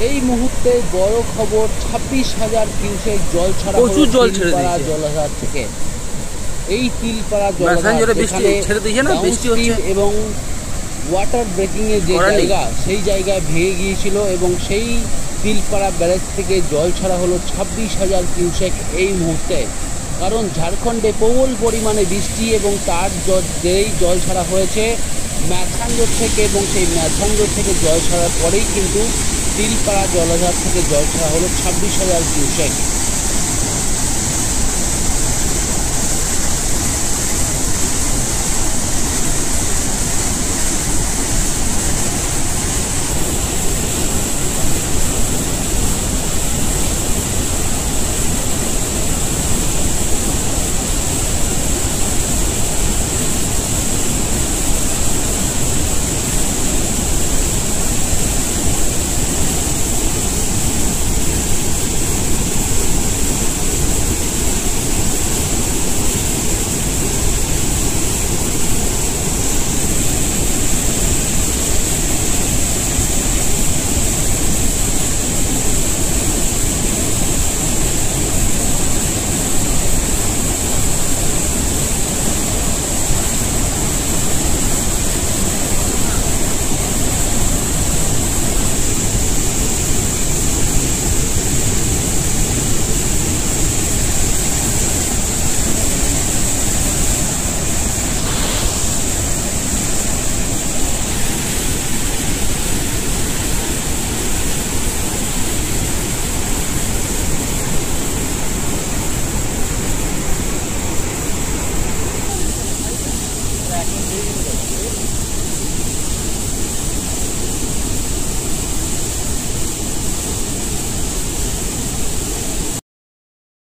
এই মুহূর্তে বড় খবর, 26,000 কিউসেক জল ছাড়া হলো প্রচুর জল ছেড়ে তিলপাড়া দিয়েছে। জলাধার থেকে। এই তিলপাড়া মাঝখান জলাধার জোরে বৃষ্টি যেখানে ছেড়ে দিয়েছে না, বৃষ্টি হচ্ছে ডাউনস্ট্রিম এবং ওয়াটার ব্রেকিংয়ের যে করার নেই। জায়গা, সেই জায়গায় ভেঙে গিয়েছিল এবং সেই তিলপাড়া ব্যারেজ থেকে জল ছাড়া হলো 26,000 কিউসেক এই মুহূর্তে। কারণ ঝাড়খণ্ডে প্রবল পরিমাণে বৃষ্টি এবং তার যেই জল ছাড়া হয়েছে ম্যাথাঞ্জোর থেকে, এবং সেই ম্যাথাঞ্জোর থেকে জল ছাড়ার পরেই কিন্তু তিলপাড়া জলাধার থেকে জল ছাড়া হলো 26,000 কিউসেক।